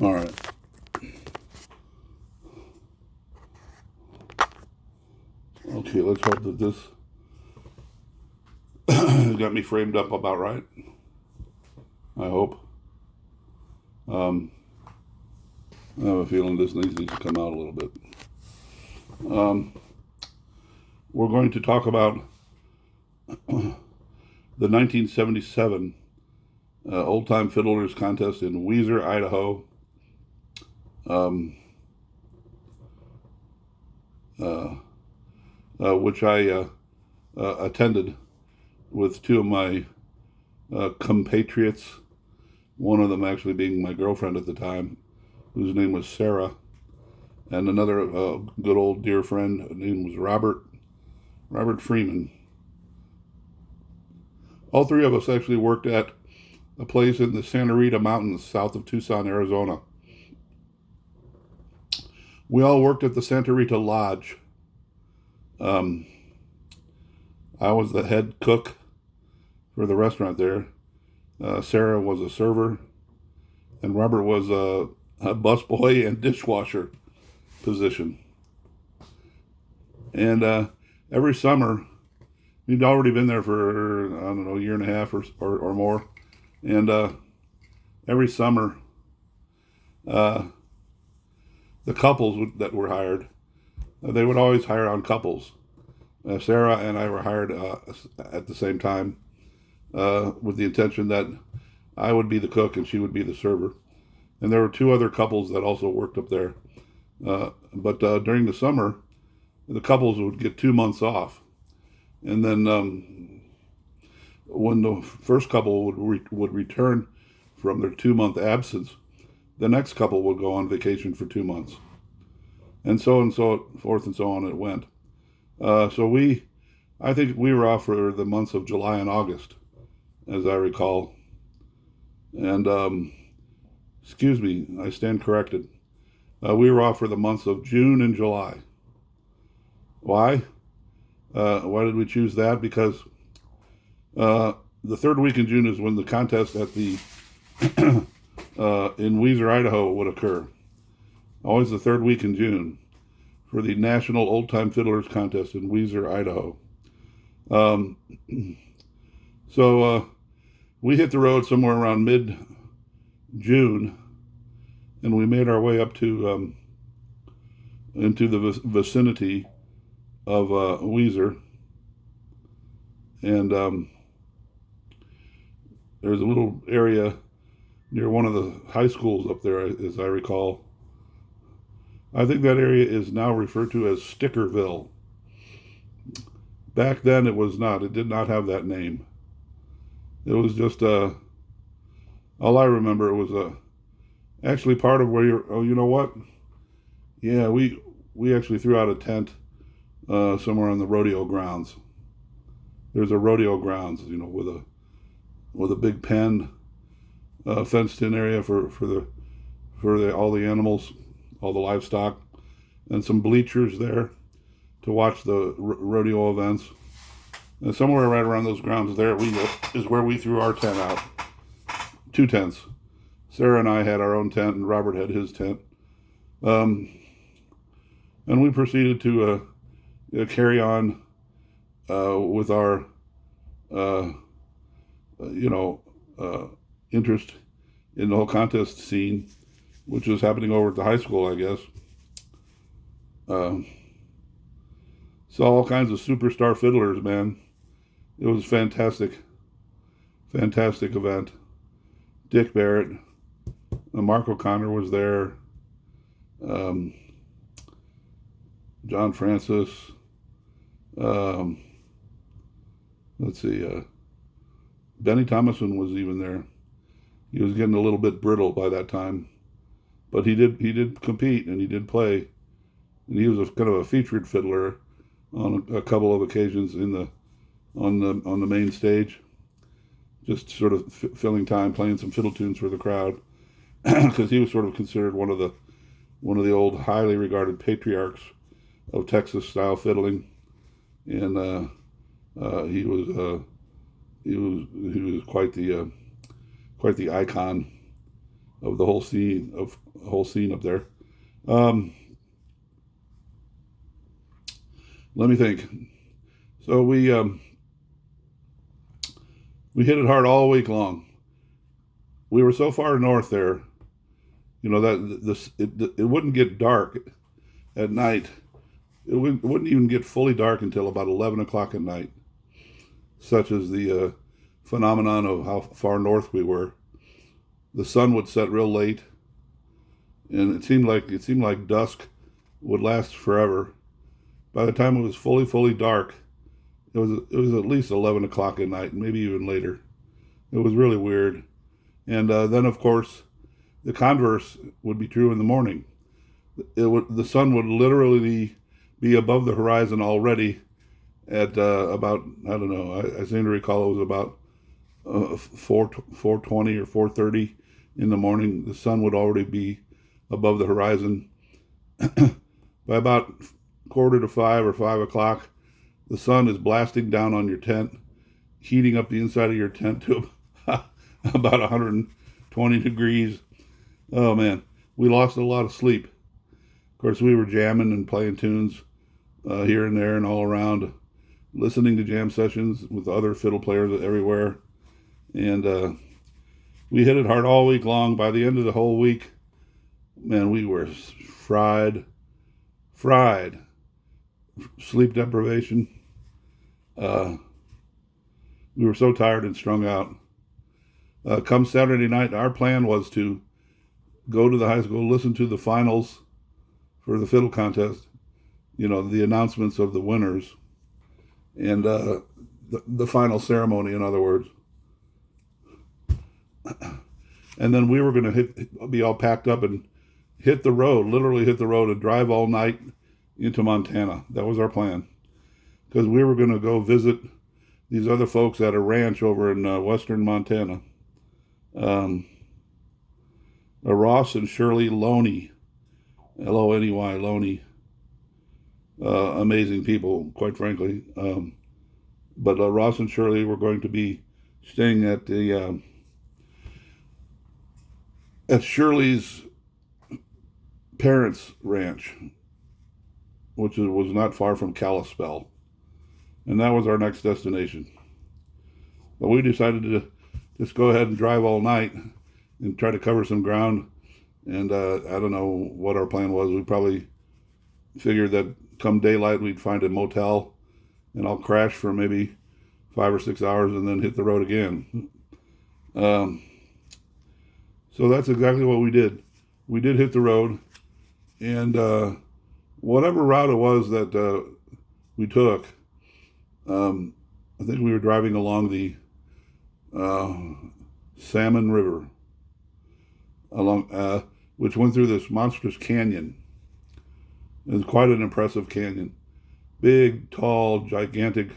All right. Okay, let's hope that this got me framed up about right. I hope. I have a feeling this needs to come out a little bit. We're going to talk about the 1977 Old Time Fiddlers contest in Weiser, Idaho. Which I attended with two of my compatriots, one of them actually being my girlfriend at the time, whose name was Sarah, and another good old dear friend, his name was Robert Freeman. All three of us actually worked at a place in the Santa Rita Mountains south of Tucson, Arizona. We all worked at the Santa Rita Lodge. I was the head cook for the restaurant there. Sarah was a server, and Robert was a busboy and dishwasher position. And every summer, he'd already been there for, I don't know, a year and a half or more. And every summer, the couples that were hired, they would always hire on couples. Sarah and I were hired at the same time with the intention that I would be the cook and she would be the server. And there were two other couples that also worked up there. But during the summer, the couples would get 2 months off. And then when the first couple would return from their 2 month absence, the next couple would go on vacation for 2 months. And so forth and so on it went. I think we were off for the months of July and August, as I recall. And, excuse me, I stand corrected. We were off for the months of June and July. Why? Why did we choose that? Because the third week in June is when the contest at the in Weiser, Idaho would occur. Always the third week in June for the National Old Time Fiddlers contest in Weiser, Idaho. So we hit the road somewhere around mid-June, and we made our way up to into the vicinity of Weiser. And there's a little area near one of the high schools up there, as I recall. I think that area is now referred to as Stickerville. Back then it was not. It did not have that name. It was just, all I remember, it was actually part of where you know what? Yeah, we actually threw out a tent somewhere on the rodeo grounds. There's a rodeo grounds, with a big pen, fenced in area for all the animals, all the livestock, and some bleachers there to watch the rodeo events. And somewhere right around those grounds there is where we threw our tent out. 2 tents. Sarah and I had our own tent, and Robert had his tent. And we proceeded to carry on with our, interest in the whole contest scene, which was happening over at the high school, I guess. Saw all kinds of superstar fiddlers, man. It was fantastic. Fantastic event. Dick Barrett, Mark O'Connor was there. John Francis. Let's see. Benny Thomason was even there. He was getting a little bit brittle by that time, but he did compete and he did play, and he was kind of a featured fiddler on a couple of occasions on the main stage, just sort of filling time, playing some fiddle tunes for the crowd, because he was sort of considered one of the old highly regarded patriarchs of Texas style fiddling, and he was quite the icon of the whole scene up there. Um, Let me think. So we hit it hard all week long. We were so far north there, you know, that it wouldn't get dark at night. It wouldn't even get fully dark until about 11 o'clock at night. Such as the phenomenon of how far north we were. The sun would set real late, and it seemed like dusk would last forever. By the time it was fully dark, it was at least 11 o'clock at night, maybe even later. It was really weird. And then, of course, the converse would be true in the morning. The sun would literally be above the horizon already at about, I don't know, I seem to recall it was about 4:20 or 4:30 in the morning. The sun would already be above the horizon. By about 4:45 or 5 o'clock, the sun is blasting down on your tent, heating up the inside of your tent to about 120 degrees. Oh man, we lost a lot of sleep. Of course, we were jamming and playing tunes here and there and all around, listening to jam sessions with other fiddle players everywhere. And we hit it hard all week long. By the end of the whole week, man, we were fried. Sleep deprivation. We were so tired and strung out. Come Saturday night, our plan was to go to the high school, listen to the finals for the fiddle contest, you know, the announcements of the winners, and the final ceremony, in other words. And then we were going to be all packed up and hit the road, literally hit the road, and drive all night into Montana. That was our plan, because we were going to go visit these other folks at a ranch over in western Montana. Ross and Shirley Loney, Loney, Loney. Amazing people, quite frankly. But Ross and Shirley were going to be staying at the at Shirley's parents' ranch, which was not far from Kalispell, and that was our next destination. But we decided to just go ahead and drive all night and try to cover some ground. And I don't know what our plan was. We probably figured that come daylight we'd find a motel and I'll crash for maybe 5 or 6 hours and then hit the road again. So that's exactly what we did. We did hit the road, and whatever route it was that we took, I think we were driving along the Salmon River, which went through this monstrous canyon. It was quite an impressive canyon. Big, tall, gigantic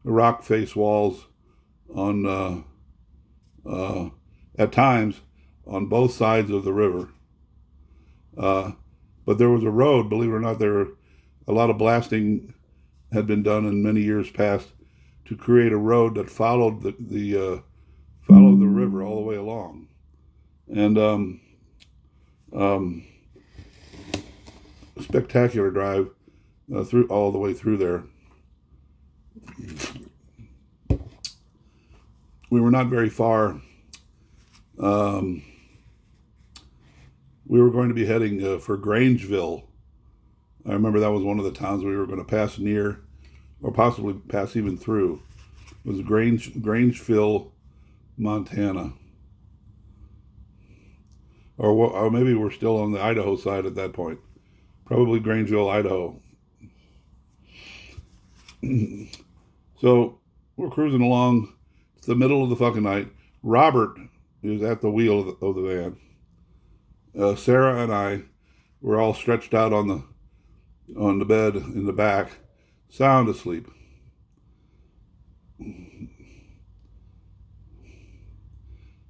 rock face walls on, at times, on both sides of the river. But there was a road, believe it or not. A lot of blasting had been done in many years past to create a road that followed the river all the way along. And spectacular drive through all the way through there. We were not very far. We were going to be heading for Grangeville. I remember that was one of the towns we were going to pass near, or possibly pass even through. It was Grangeville, Montana. Or maybe we're still on the Idaho side at that point. Probably Grangeville, Idaho. So we're cruising along. It's the middle of the fucking night. Robert is at the wheel of the van. Sarah and I were all stretched out on the bed in the back, sound asleep.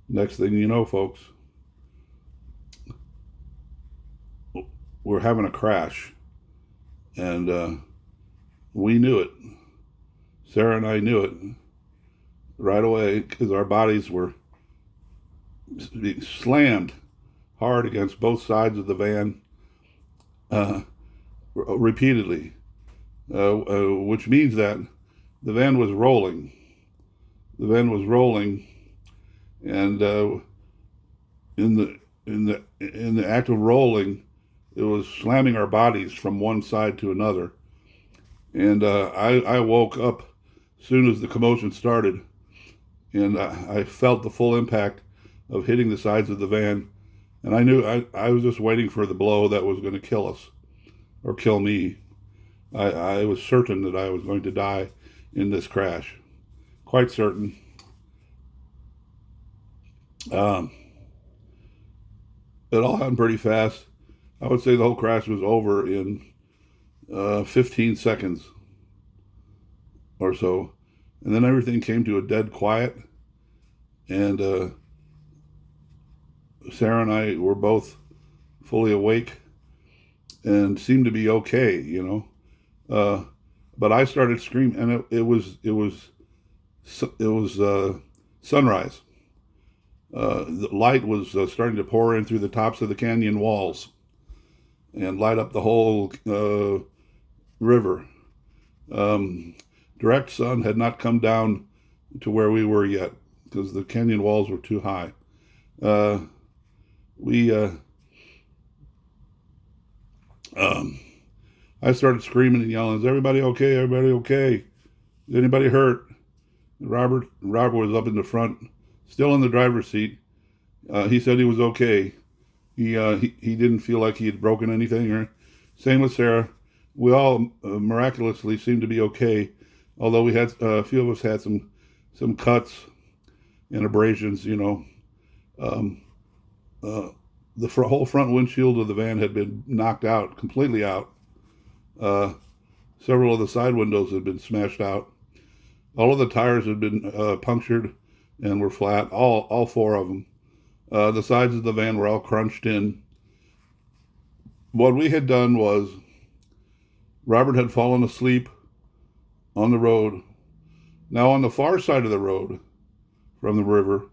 Next thing you know, folks, we're having a crash, and we knew it. Sarah and I knew it right away because our bodies were being slammed hard against both sides of the van repeatedly, which means that the van was rolling. The van was rolling, and in the act of rolling, it was slamming our bodies from one side to another. And I woke up as soon as the commotion started, and I felt the full impact of hitting the sides of the van. And I knew I was just waiting for the blow that was going to kill us or kill me. I was certain that I was going to die in this crash. Quite certain. It all happened pretty fast. I would say the whole crash was over in 15 seconds or so. And then everything came to a dead quiet. And Sarah and I were both fully awake and seemed to be okay, you know. But I started screaming, and it was sunrise. The light was starting to pour in through the tops of the canyon walls and light up the whole river. Direct sun had not come down to where we were yet because the canyon walls were too high. I started screaming and yelling, "Is everybody okay? Everybody okay? Is anybody hurt?" Robert was up in the front, still in the driver's seat. He said he was okay. He didn't feel like he had broken anything. Or same with Sarah. We all miraculously seemed to be okay, although we had a few of us had some cuts and abrasions. You know, the whole front windshield of the van had been knocked out, completely out. Several of the side windows had been smashed out. All of the tires had been punctured and were flat, all four of them. The sides of the van were all crunched in. What we had done was Robert had fallen asleep on the road. Now on the far side of the road from the river,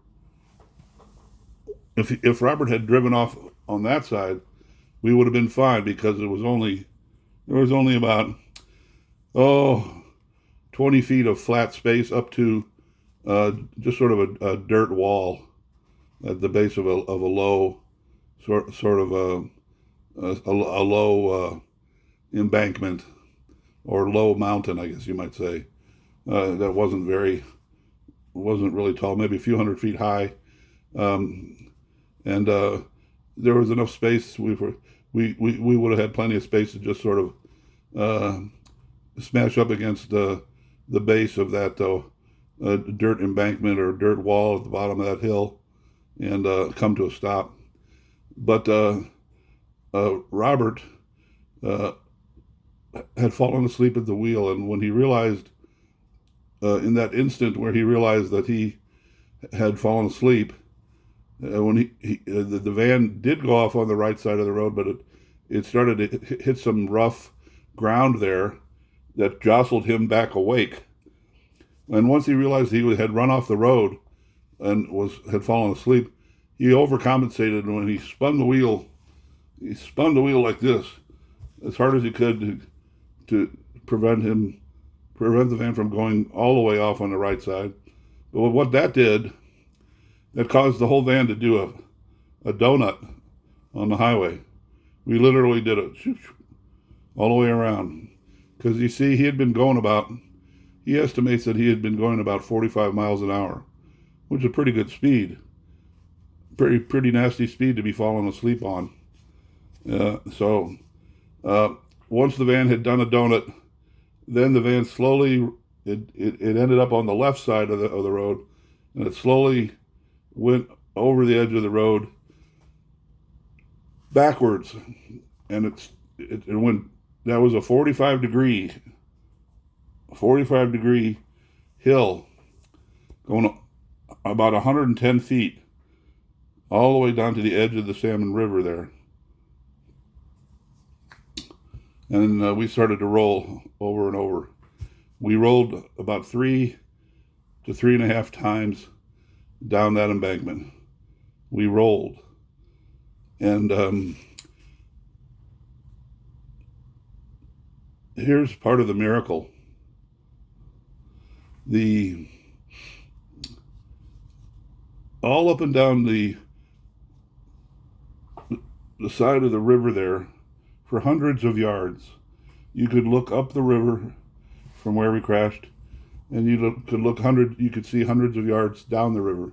if Robert had driven off on that side, we would have been fine because there was only about 20 feet of flat space up to just sort of a dirt wall at the base of a low sort of a low embankment or low mountain, I guess you might say. That wasn't really tall, maybe a few hundred feet high, and there was enough space. We would have had plenty of space to just sort of smash up against the base of that dirt embankment or dirt wall at the bottom of that hill and come to a stop. But Robert had fallen asleep at the wheel, and when he realized, in that instant where he realized that he had fallen asleep, when the van did go off on the right side of the road, but it started to hit some rough ground there that jostled him back awake. And once he realized he had run off the road and had fallen asleep, he overcompensated. And when he spun the wheel like this, as hard as he could to prevent the van from going all the way off on the right side. But what that did, that caused the whole van to do a donut on the highway. We literally did it all the way around. Because you see, he estimates that he had been going about 45 miles an hour, which is a pretty good speed. Pretty nasty speed to be falling asleep on. So once the van had done a donut, then the van slowly, it ended up on the left side of the road, and it slowly went over the edge of the road backwards, and it went. That was a 45 degree hill going about 110 feet all the way down to the edge of the Salmon River there. And we started to roll over and over. We rolled about 3 to 3.5 times down that embankment. We rolled. And here's part of the miracle. All up and down the side of the river there, for hundreds of yards, you could look up the river from where we crashed, and you could see hundreds of yards down the river.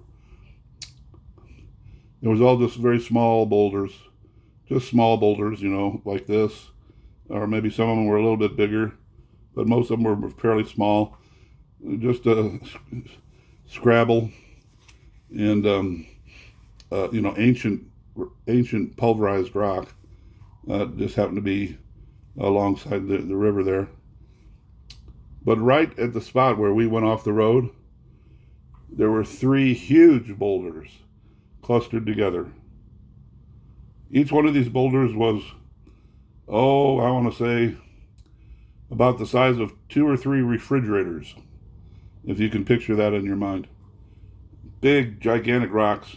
It was all just very small boulders, like this, or maybe some of them were a little bit bigger, but most of them were fairly small, just a scrabble, and ancient pulverized rock. Just happened to be alongside the river there. But right at the spot where we went off the road, there were 3 huge boulders clustered together. Each one of these boulders was, I want to say, about the size of 2 or 3 refrigerators, if you can picture that in your mind. Big, gigantic rocks,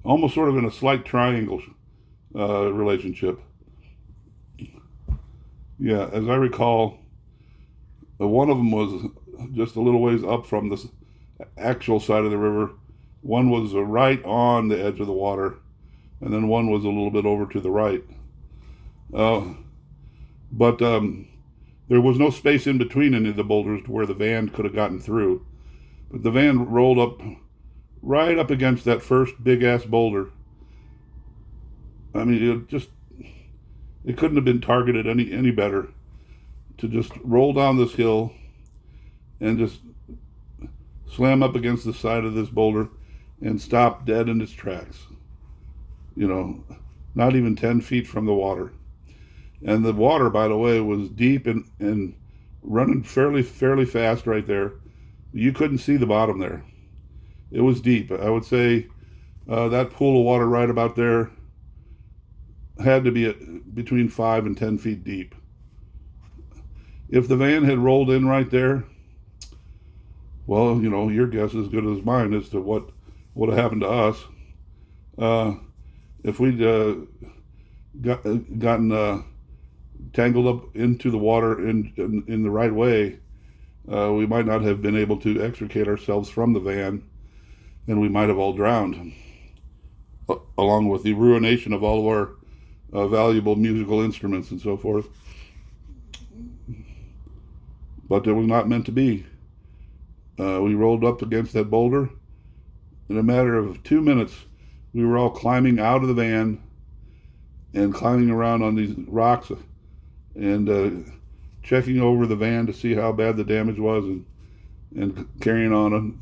almost sort of in a slight triangle relationship. Yeah, as I recall, one of them was just a little ways up from the actual side of the river. One was right on the edge of the water, and then one was a little bit over to the right. But there was no space in between any of the boulders to where the van could have gotten through. But the van rolled up right up against that first big-ass boulder. I mean, it couldn't have been targeted any better to just roll down this hill and just slam up against the side of this boulder and stop dead in its tracks. Not even 10 feet from the water. And the water, by the way, was deep and running fairly fast right there. You couldn't see the bottom there. It was deep. I would say that pool of water right about there had to be between 5 and 10 feet deep. If the van had rolled in right there, well, your guess is as good as mine as to what would have happened to us. If we'd gotten tangled up into the water in the right way, we might not have been able to extricate ourselves from the van, and we might have all drowned, along with the ruination of all of our valuable musical instruments and so forth. But it was not meant to be. We rolled up against that boulder. In a matter of 2 minutes, we were all climbing out of the van and climbing around on these rocks and checking over the van to see how bad the damage was, and carrying on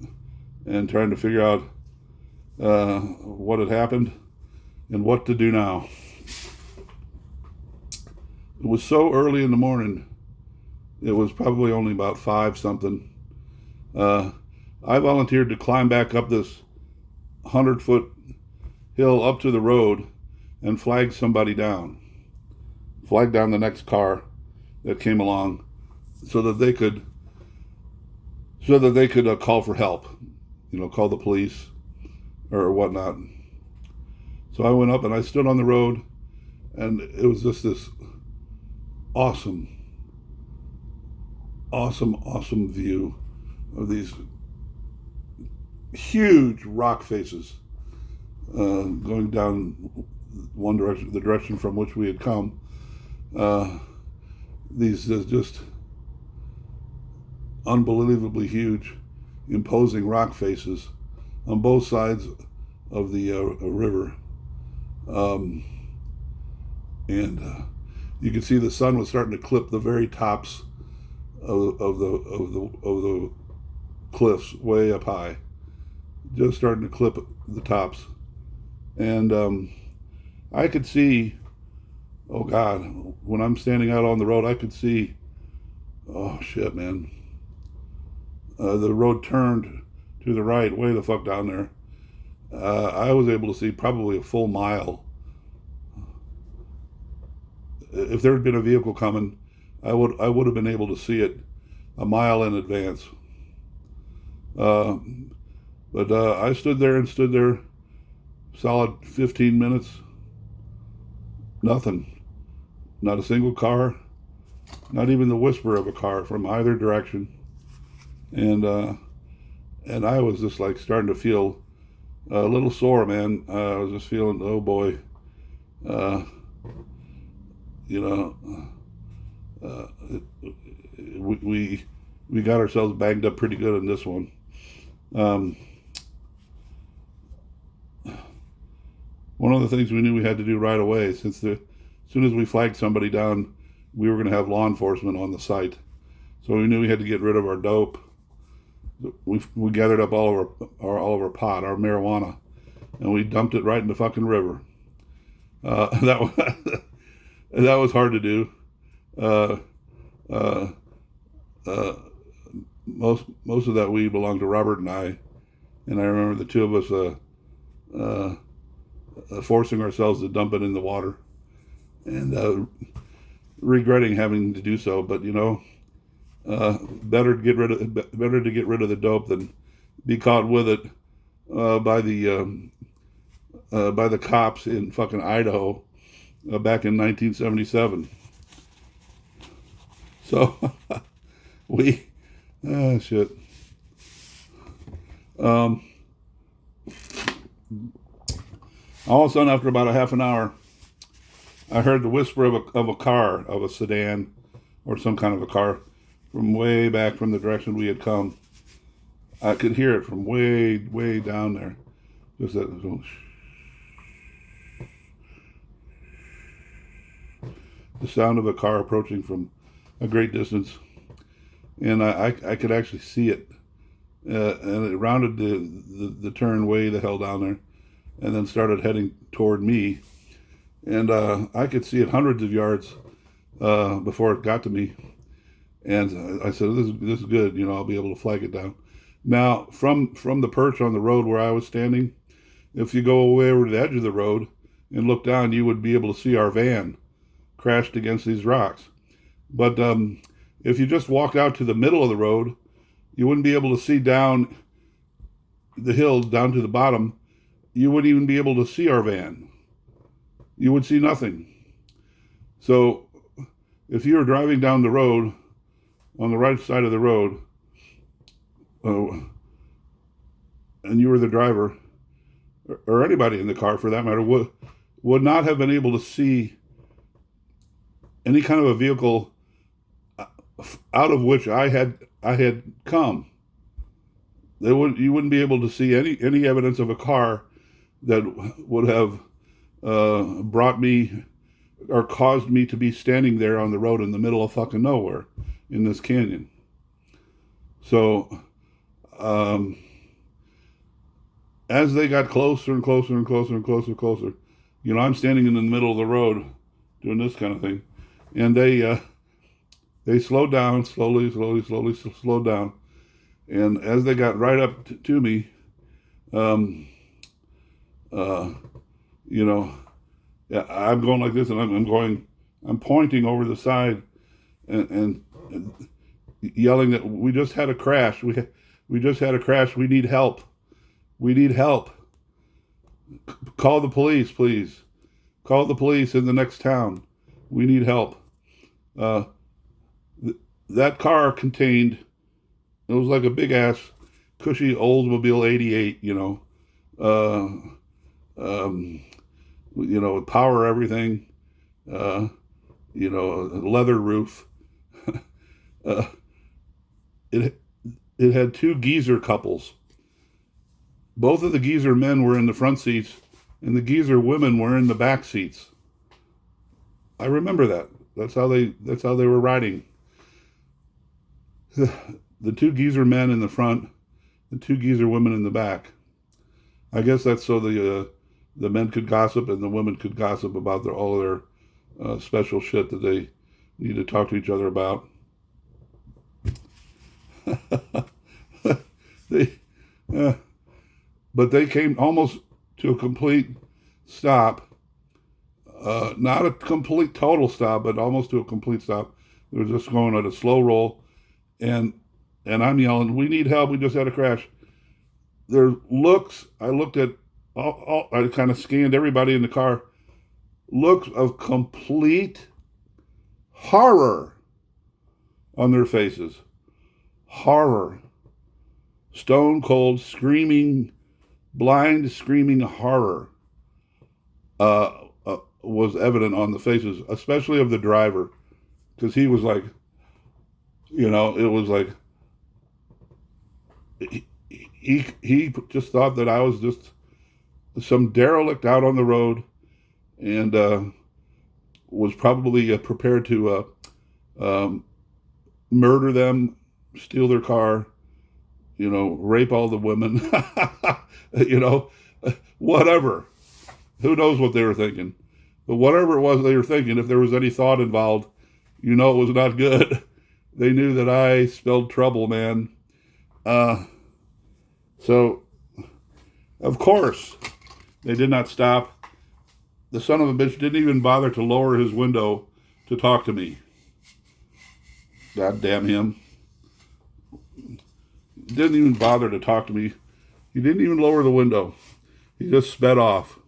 and trying to figure out what had happened and what to do now. It was so early in the morning. It was probably only about 5 something. I volunteered to climb back up this 100-foot hill up to the road and flag somebody down. Flag down the next car that came along so that they could call for help, call the police or whatnot. So I went up and I stood on the road, and it was just this awesome view of these huge rock faces going down one direction, the direction from which we had come. These just unbelievably huge, imposing rock faces on both sides of the river, and you could see the sun was starting to clip the very tops of the cliffs way up high, just starting to clip the tops, and I could see. Oh God, when I'm standing out on the road, I could see, oh shit, man. The road turned to the right, way the fuck down there. I was able to see probably a full mile. If there had been a vehicle coming, I would have been able to see it a mile in advance. But I stood there solid 15 minutes, nothing. Not a single car, not even the whisper of a car from either direction. And I was just like starting to feel a little sore, man. I was just feeling, oh boy, you know, uh, we got ourselves banged up pretty good in this one. One of the things we knew we had to do right away, as soon as we flagged somebody down, we were going to have law enforcement on the site. So we knew we had to get rid of our dope. We gathered up all of our pot, our marijuana, and we dumped it right in the fucking river. That that was hard to do. Uh, uh, uh, most of that weed belonged to Robert and I remember the two of us forcing ourselves to dump it in the water, and regretting having to do so. But better to get rid of the dope than be caught with it by the cops in fucking Idaho back in 1977. So we shit. All of a sudden, after about a half an hour, I heard the whisper of a car, of a sedan, or some kind of a car, from way back from the direction we had come. I could hear it from way, way down there. Just that the sound of a car approaching from a great distance, and I could actually see it. And it rounded the turn way the hell down there, and then started heading toward me. And I could see it hundreds of yards before it got to me. And I said, "This is good. I'll be able to flag it down." Now, from the perch on the road where I was standing, if you go way over to the edge of the road and look down, you would be able to see our van crashed against these rocks. But if you just walked out to the middle of the road, you wouldn't be able to see down the hill down to the bottom. You wouldn't even be able to see our van. You would see nothing. So if you were driving down the road, on the right side of the road, and you were the driver, or anybody in the car for that matter, would not have been able to see any kind of a vehicle out of which I had come. You wouldn't be able to see any evidence of a car that would have brought me or caused me to be standing there on the road in the middle of fucking nowhere in this canyon. So as they got closer and closer and closer and closer and closer, I'm standing in the middle of the road doing this kind of thing, and they slowed down, slowly slowed down. And as they got right up to me, yeah, I'm going like this, and I'm pointing over the side, and yelling that we just had a crash. We just had a crash. We need help. We need help. Call the police, please. Call the police in the next town. We need help. That car contained, it was like a big ass cushy Oldsmobile 88, with power everything, leather roof. It had two geezer couples. Both of the geezer men were in the front seats, and the geezer women were in the back seats. I remember that. That's how they were riding. The two geezer men in the front, the two geezer women in the back. I guess that's so the men could gossip and the women could gossip about all their special shit that they need to talk to each other about. But they came almost to a complete stop. Not a complete total stop, but almost to a complete stop. They were just going at a slow roll, and I'm yelling, "We need help! We just had a crash." Their looks, I looked at I kind of scanned everybody in the car. Looks of complete horror on their faces. Horror. Stone cold, screaming, blind, screaming horror was evident on the faces, especially of the driver, because he was like, it was like he just thought that I was just some derelict out on the road, and was probably prepared to murder them, steal their car, rape all the women, whatever. Who knows what they were thinking? But whatever it was they were thinking, if there was any thought involved, it was not good. They knew that I spelled trouble, man. So, of course, they did not stop. The son of a bitch didn't even bother to lower his window to talk to me. God damn him. Didn't even bother to talk to me. He didn't even lower the window. He just sped off.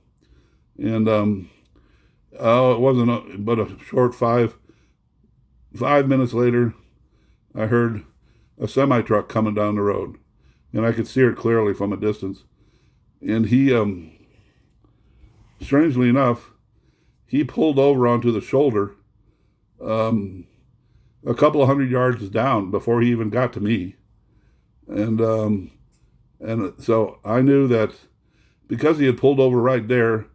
And it wasn't but a short 5 minutes later, I heard a semi-truck coming down the road. And I could see it clearly from a distance. And he, strangely enough, he pulled over onto the shoulder a couple of 100 yards down before he even got to me. And so I knew that because he had pulled over right there,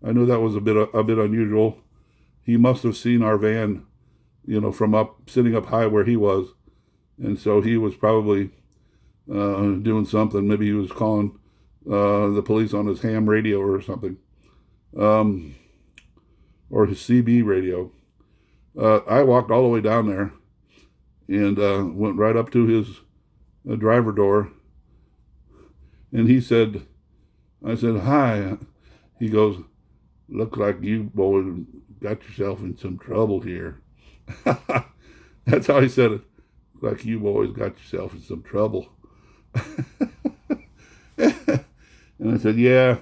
I knew that was a bit unusual. He must have seen our van, from sitting up high where he was. And so he was probably doing something. Maybe he was calling the police on his ham radio or something, or his CB radio. I walked all the way down there and went right up to his driver door. And I said, hi. He goes, looks like you boys got yourself in some trouble here. That's how he said it. Like you boys got yourself in some trouble. And I said, yeah,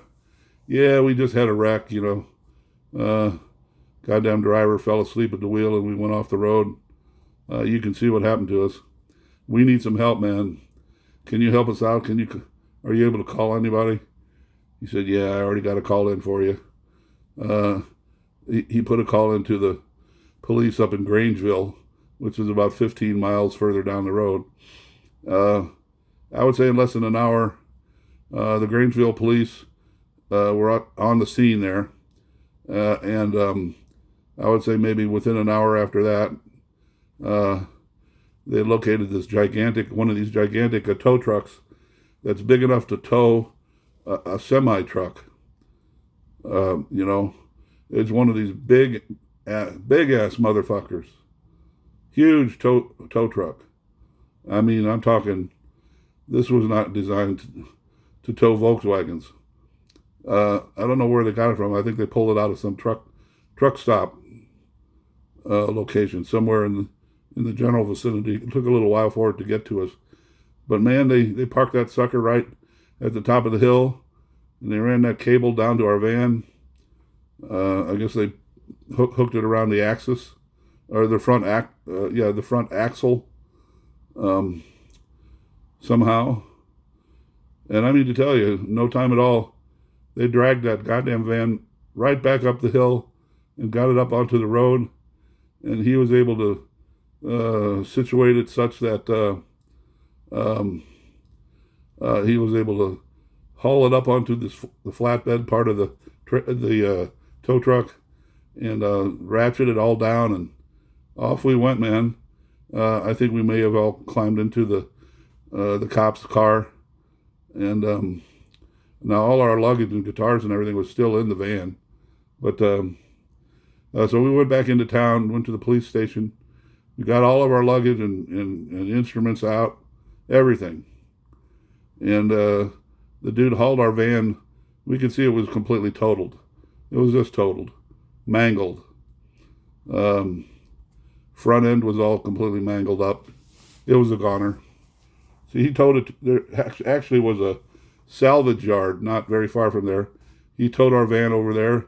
we just had a wreck, goddamn driver fell asleep at the wheel and we went off the road. You can see what happened to us. We need some help, man. Can you help us out? Are you able to call anybody? He said, yeah, I already got a call in for you. He put a call into the police up in Grangeville, which is about 15 miles further down the road. I would say in less than an hour, the Grangeville police were on the scene there. And I would say maybe within an hour after that, they located one of these gigantic tow trucks that's big enough to tow a semi-truck. It's one of these big ass motherfuckers. Huge tow truck. I mean, I'm talking, this was not designed to tow Volkswagens. I don't know where they got it from. I think they pulled it out of some truck stop location somewhere in the general vicinity. It took a little while for it to get to us. But man, they parked that sucker right at the top of the hill, and they ran that cable down to our van. I guess they hooked it around the axis, or the front the front axle, somehow. And I mean to tell you, no time at all, they dragged that goddamn van right back up the hill and got it up onto the road. And he was able to situate it such that he was able to haul it up onto the flatbed part of the tow truck and ratchet it all down, and off we went, man. I think we may have all climbed into the cop's car, and now all our luggage and guitars and everything was still in the van. But so we went back into town, went to the police station. We got all of our luggage and instruments out, everything. And the dude hauled our van. We could see it was completely totaled. It was just totaled, mangled. Front end was all completely mangled up. It was a goner. See, he told it. There actually was a salvage yard not very far from there. He towed our van over there,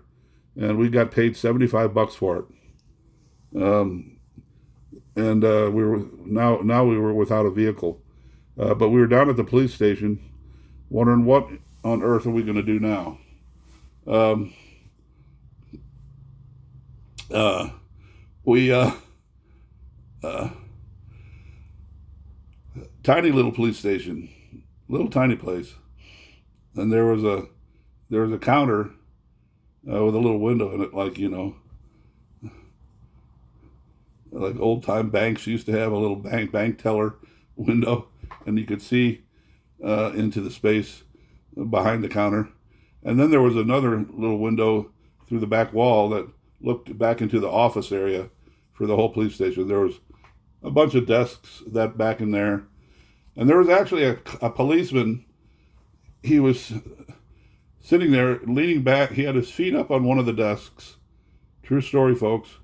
and we got paid $75 for it. And we were now we were without a vehicle, but we were down at the police station, wondering what on earth are we going to do now. We tiny little police station, little tiny place, and there was a counter with a little window in it, like old time banks used to have a little bank teller window, and you could see into the space behind the counter. And then there was another little window through the back wall that looked back into the office area for the whole police station. There was a bunch of desks that back in there, and there was actually a policeman. He was sitting there leaning back. He had his feet up on one of the desks. True story, folks.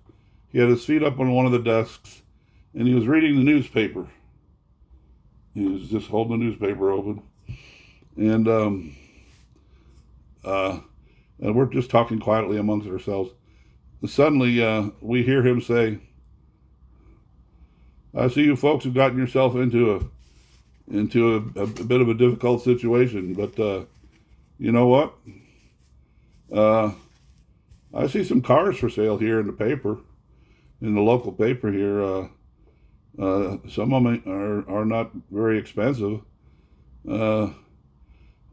He had his feet up on one of the desks, and he was reading the newspaper. He was just holding the newspaper open, and we're just talking quietly amongst ourselves. And suddenly, we hear him say, "I see you folks have gotten yourself into a bit of a difficult situation, but you know what? I see some cars for sale here in the paper, in the local paper here. Some of them are not very expensive. You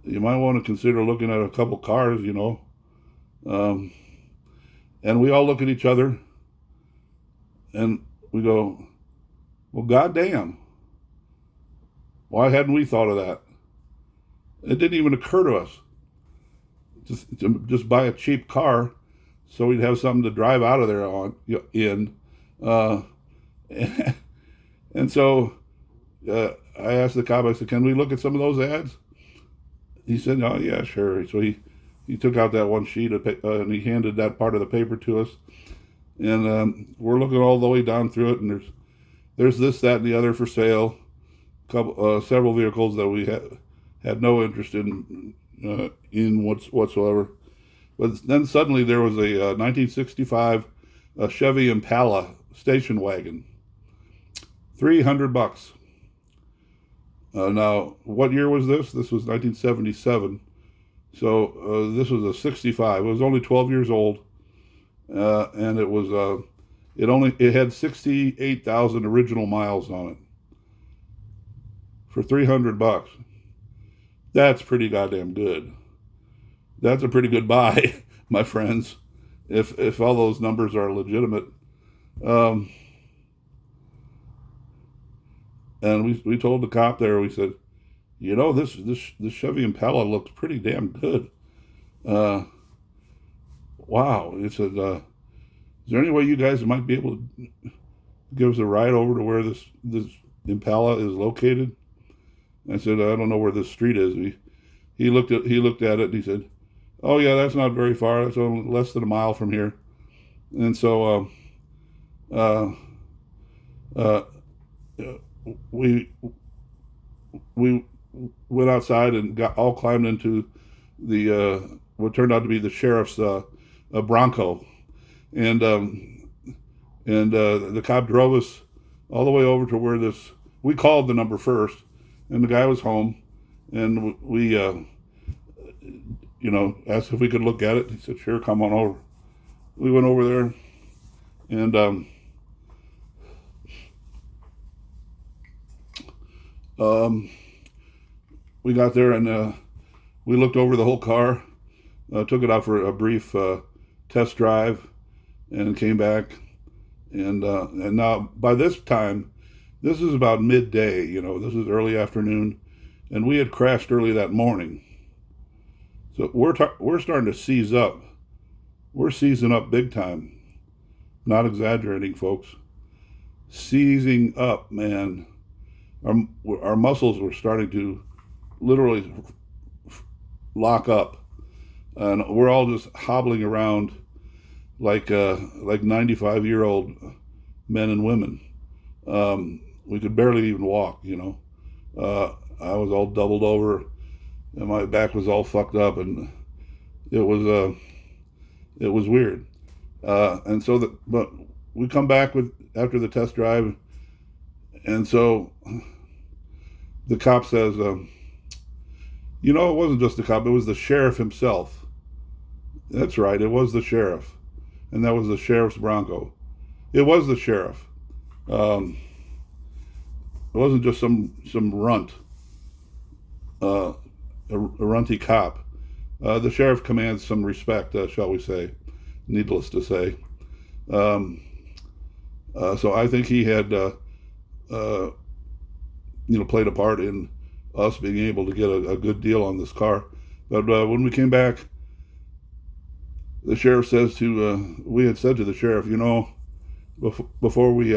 might want to consider looking at a couple cars, And we all look at each other, and we go, well, goddamn. Why hadn't we thought of that? It didn't even occur to us to just buy a cheap car so we'd have something to drive out of there in. And so I asked the cop, I said, can we look at some of those ads? He said, oh, yeah, sure. So he took out that one sheet of paper, and he handed that part of the paper to us. And we're looking all the way down through it, and there's this, that, and the other for sale. Several vehicles that we had no interest in whatsoever. But then suddenly there was a 1965 Chevy Impala station wagon, $300. Now, what year was this? This was 1977. So this was a 65. It was only 12 years old, and it was it had 68,000 original miles on it for $300. That's pretty goddamn good. That's a pretty good buy, my friends, if all those numbers are legitimate. And we told the cop there, we said, this Chevy Impala looks pretty damn good. Wow. He said, is there any way you guys might be able to give us a ride over to where this Impala is located? I said, I don't know where this street is. He looked at it and he said, oh yeah, that's not very far. That's only less than a mile from here. And so we went outside and all climbed into the what turned out to be the sheriff's Bronco, and the cop drove us all the way over to where we called the number first, and the guy was home, and we asked if we could look at it. He said, sure, come on over. We went over there, and we got there, and we looked over the whole car, took it out for a brief test drive, and came back. And now by this time, this is about midday. This is early afternoon, and we had crashed early that morning. So we're starting to seize up. We're seizing up big time. Not exaggerating, folks. Seizing up, man. Our muscles were starting to literally lock up, and we're all just hobbling around like 95-year-old men and women. We could barely even walk. I was all doubled over, and my back was all fucked up, and it was weird. And so but we come back after the test drive, and so the cop says, it wasn't just the cop; it was the sheriff himself. That's right, it was the sheriff, and that was the sheriff's Bronco. It was the sheriff. It wasn't just some runt, a runty cop. The sheriff commands some respect, shall we say, needless to say. So I think he had, played a part in us being able to get a good deal on this car. But when we came back, the sheriff we had said to the sheriff, before we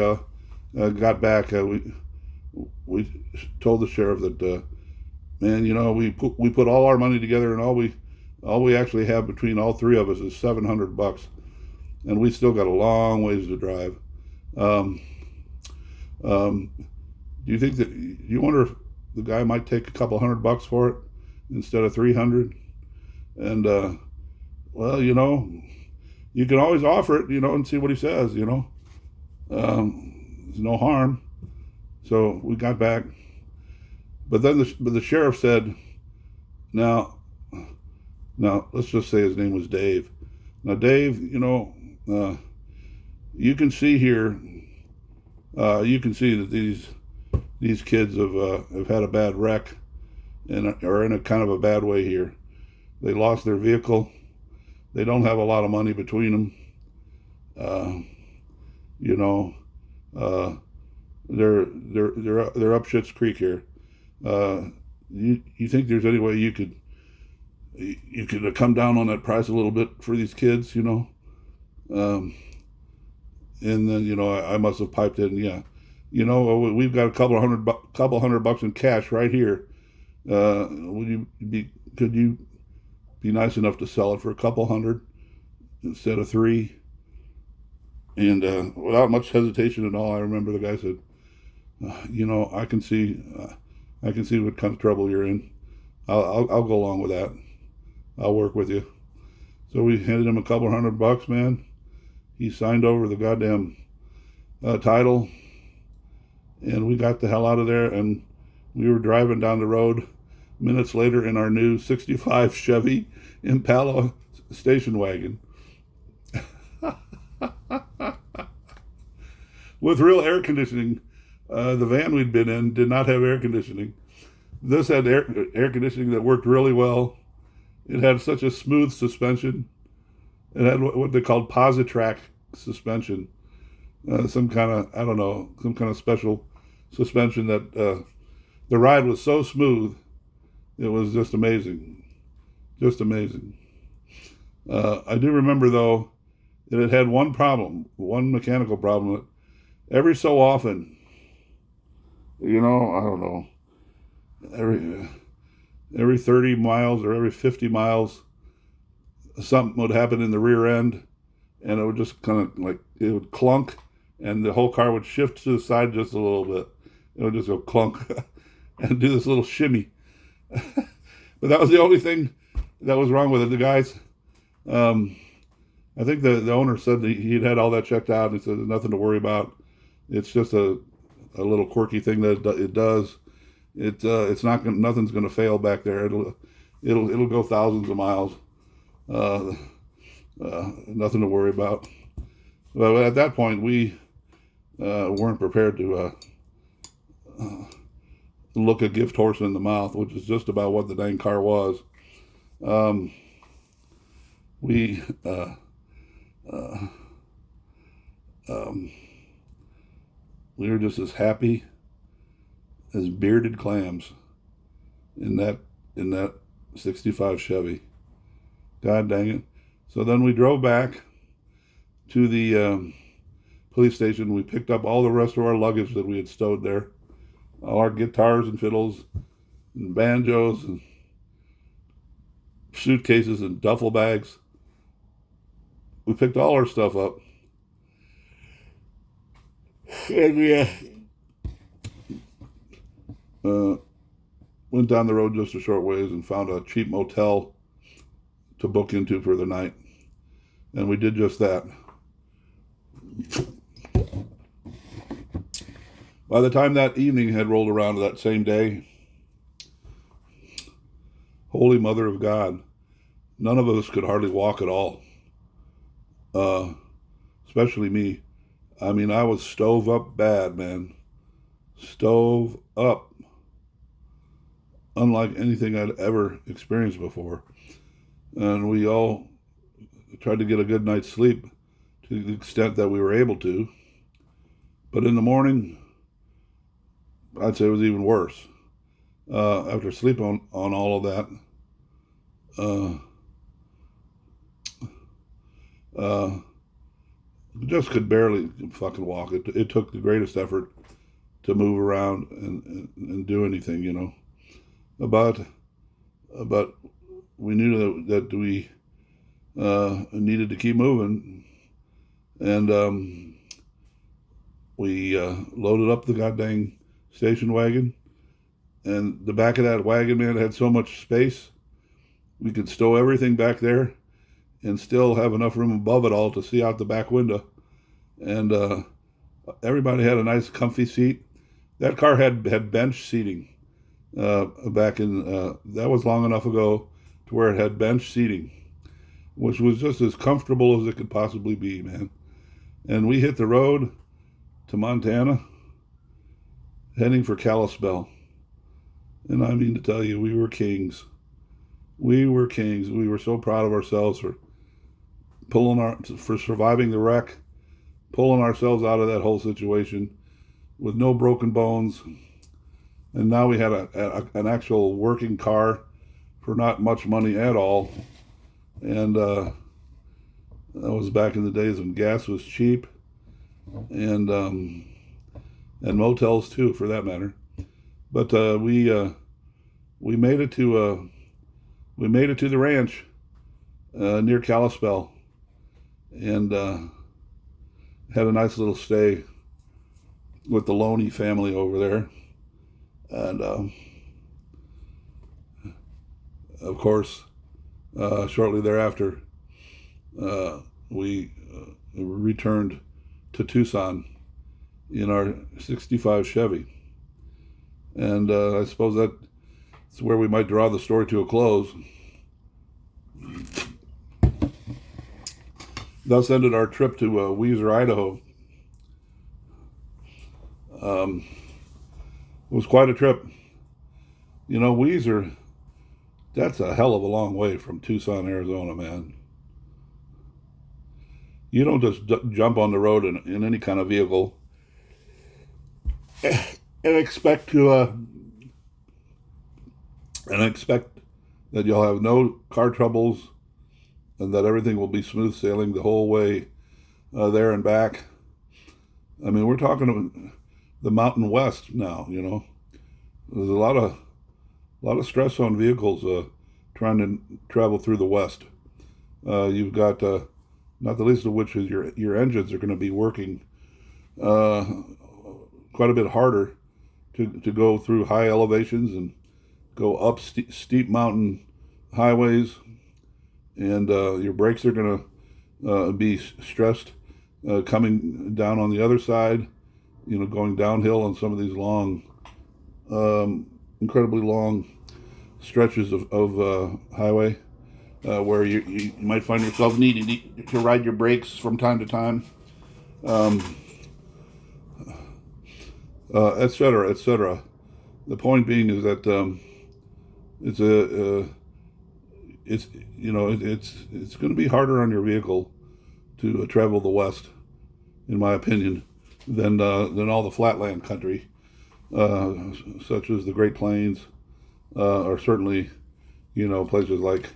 got back, we told the sheriff that, man, we put all our money together, and all we actually have between all three of us is $700, and we still got a long ways to drive. Do you think that you wonder if the guy might take a couple $100 for it instead of 300? And well, you can always offer it, and see what he says. There's no harm. So we got back, but then the sheriff said, now let's just say his name was Dave. Now Dave, you can see here, you can see that these kids have had a bad wreck and are in a kind of a bad way here. They lost their vehicle. They don't have a lot of money between them. They're up Schitt's Creek here. You think there's any way you could come down on that price a little bit for these kids, And then I must have piped in, yeah. We've got a couple $100 in cash right here. Could you be nice enough to sell it for a couple $100 instead of $300? And without much hesitation at all, I remember the guy said, I can see what kind of trouble you're in. I'll go along with that. I'll work with you. So we handed him a couple $100, man. He signed over the goddamn title, and we got the hell out of there. And we were driving down the road minutes later in our new '65 Chevy Impala station wagon. With real air conditioning. The van we'd been in did not have air conditioning. This had air conditioning that worked really well. It had such a smooth suspension. It had what they called Positrack suspension. Some kind of special suspension that the ride was so smooth. It was just amazing. Just amazing. I do remember, though, that it had one mechanical problem. Every so often, I don't know, every 30 miles or every 50 miles, something would happen in the rear end, and it would just kind of it would clunk, and the whole car would shift to the side just a little bit. It would just go clunk and do this little shimmy. But that was the only thing that was wrong with it. The guys, I think the owner said that he'd had all that checked out, and he said there's nothing to worry about. It's just a little quirky thing that it does. It's not nothing's going to fail back there. It'll go thousands of miles. Nothing to worry about. But at that point, we weren't prepared to look a gift horse in the mouth, which is just about what the dang car was. We were just as happy as bearded clams in that '65 Chevy. God dang it. So then we drove back to the police station. We picked up all the rest of our luggage that we had stowed there. All our guitars and fiddles and banjos and suitcases and duffel bags. We picked all our stuff up. And went down the road just a short ways and found a cheap motel to book into for the night. And we did just that. By the time that evening had rolled around to that same day, Holy Mother of God, none of us could hardly walk at all. Especially me. I mean, I was stove up bad, man. Stove up. Unlike anything I'd ever experienced before. And we all tried to get a good night's sleep to the extent that we were able to. But in the morning, I'd say it was even worse. After sleep on all of that, just could barely fucking walk. It took the greatest effort to move around and do anything, you know. But we knew that we needed to keep moving, and we loaded up the goddamn station wagon, and the back of that wagon, man, had so much space we could stow everything back there and still have enough room above it all to see out the back window. And everybody had a nice comfy seat. That car had bench seating back in, that was long enough ago to where it had bench seating, which was just as comfortable as it could possibly be, man. And we hit the road to Montana, heading for Kalispell. And I mean to tell you, we were kings. We were kings. We were so proud of ourselves for surviving the wreck, pulling ourselves out of that whole situation with no broken bones. And now we had an actual working car for not much money at all. And that was back in the days when gas was cheap, and motels too, for that matter. But we made it to the ranch near Kalispell, and had a nice little stay with the Loney family over there. And of course, shortly thereafter, we returned to Tucson in our 65 Chevy. And I suppose that's where we might draw the story to a close. Thus ended our trip to Weiser, Idaho. It was quite a trip. You know, Weiser, that's a hell of a long way from Tucson, Arizona, man. You don't just jump on the road in any kind of vehicle and expect that you'll have no car troubles and that everything will be smooth sailing the whole way there and back. I mean, we're talking about the Mountain West now, you know. There's a lot of stress on vehicles trying to travel through the West. You've got not the least of which is your engines are going to be working quite a bit harder to go through high elevations and go up steep mountain highways, and your brakes are going to be stressed coming down on the other side, you know, going downhill on some of these long, incredibly long stretches of highway where you might find yourself needing to ride your brakes from time to time, et cetera, et cetera. The point being is that it's going to be harder on your vehicle to travel the West, in my opinion, than all the flatland country, such as the Great Plains, or certainly, you know, places like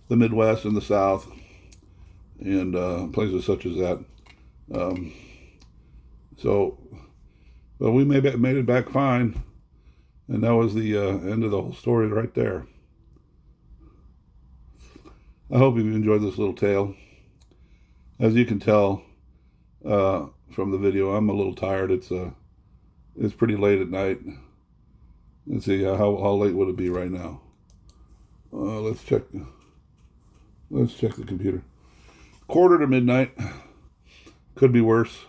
the Midwest and the South, and places such as that. But we made it back fine, and that was the end of the whole story right there. I hope you've enjoyed this little tale. As you can tell from the video, I'm a little tired. It's pretty late at night, Let's see, how late would it be right now? Let's check. Let's check the computer. 1:45. Could be worse.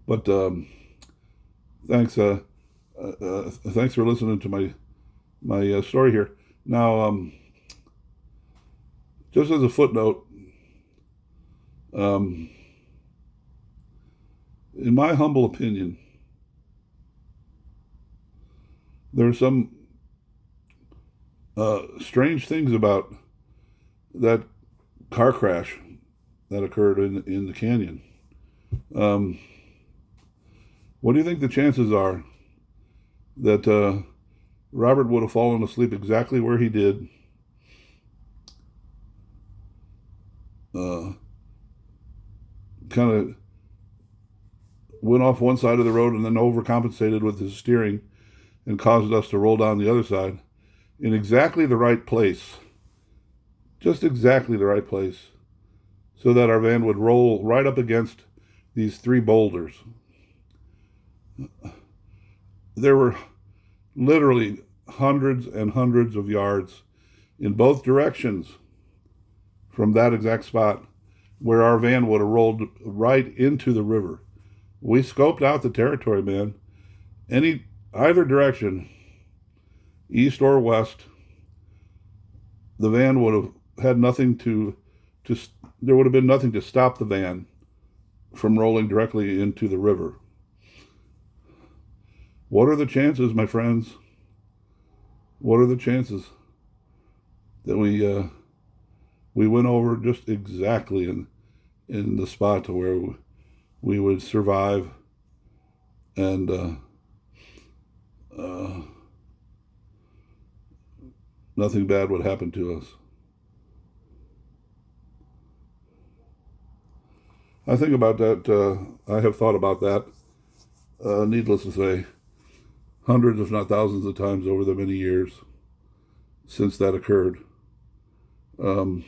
But thanks. Thanks for listening to my story here. Now, just as a footnote, in my humble opinion, there are some strange things about that car crash that occurred in the canyon. What do you think the chances are that Robert would have fallen asleep exactly where he did? Kind of went off one side of the road and then overcompensated with his steering and caused us to roll down the other side in exactly the right place. Just exactly the right place, so that our van would roll right up against these 3 boulders. There were literally hundreds and hundreds of yards in both directions from that exact spot where our van would have rolled right into the river. We scoped out the territory, man. Either direction, east or west, the van would have had nothing there would have been nothing to stop the van from rolling directly into the river. What are the chances, my friends? What are the chances that we went over just exactly in the spot to where we would survive and nothing bad would happen to us? I think about that. I have thought about that, needless to say, hundreds, if not thousands of times over the many years since that occurred. And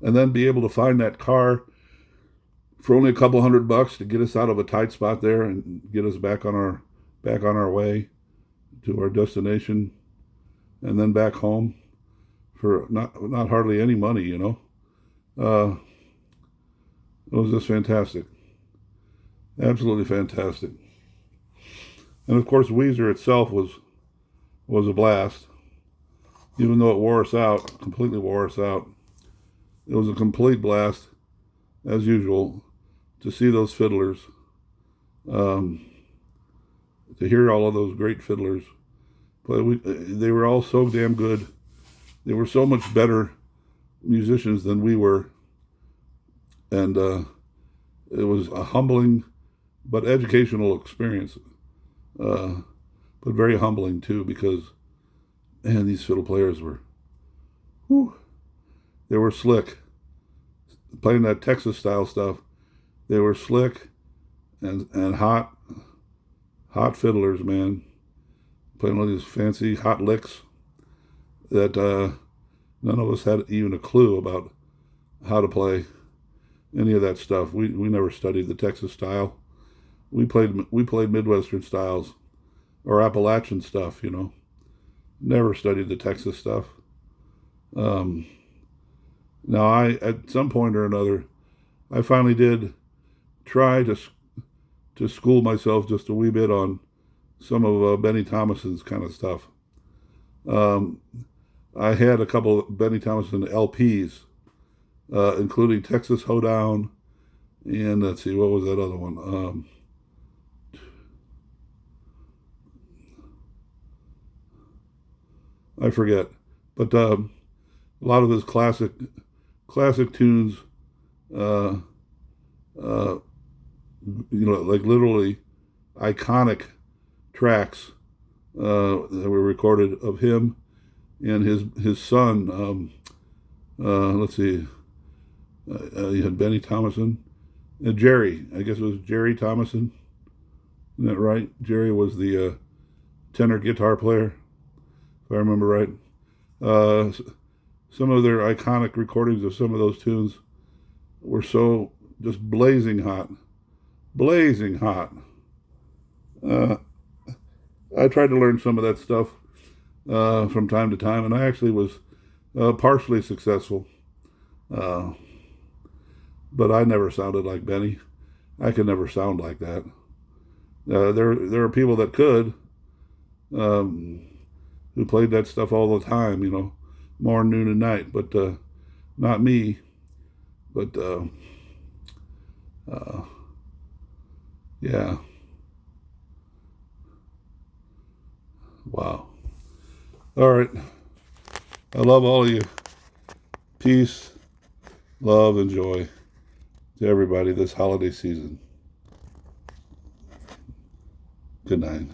then be able to find that car for only a couple $100 to get us out of a tight spot there and get us back on our way to our destination, and then back home for not hardly any money, you know. It was just fantastic. Absolutely fantastic. And of course, Weiser itself was a blast. Even though it wore us out, completely wore us out. It was a complete blast, as usual, to see those fiddlers, to hear all of those great fiddlers. But they were all so damn good. They were so much better musicians than we were. And it was a humbling but educational experience. But very humbling too, because, man, these fiddle players were, they were slick. Playing that Texas style stuff, they were slick and hot fiddlers, man. Playing all these fancy hot licks that none of us had even a clue about how to play any of that stuff. We never studied the Texas style. We played Midwestern styles or Appalachian stuff, you know. Never studied the Texas stuff. Now at some point or another, I finally did try to school myself just a wee bit on some of Benny Thomason's kind of stuff. I had a couple of Benny Thomason LPs, including Texas Hoedown, and let's see, what was that other one? I forget, but a lot of his classic tunes, you know, like literally iconic tracks that were recorded of him and his son. Let's see, you had Benny Thomason, Jerry. I guess it was Jerry Thomason. Isn't that right? Jerry was the tenor guitar player, if I remember right. Some of their iconic recordings of some of those tunes were so just blazing hot. I tried to learn some of that stuff from time to time, and I actually was partially successful. But I never sounded like Benny. I could never sound like that. There are people that could, who played that stuff all the time, you know, morning, noon, and night, but not me. But yeah, wow. All right, I love all of you. Peace, love, and joy to everybody this holiday season. Good night.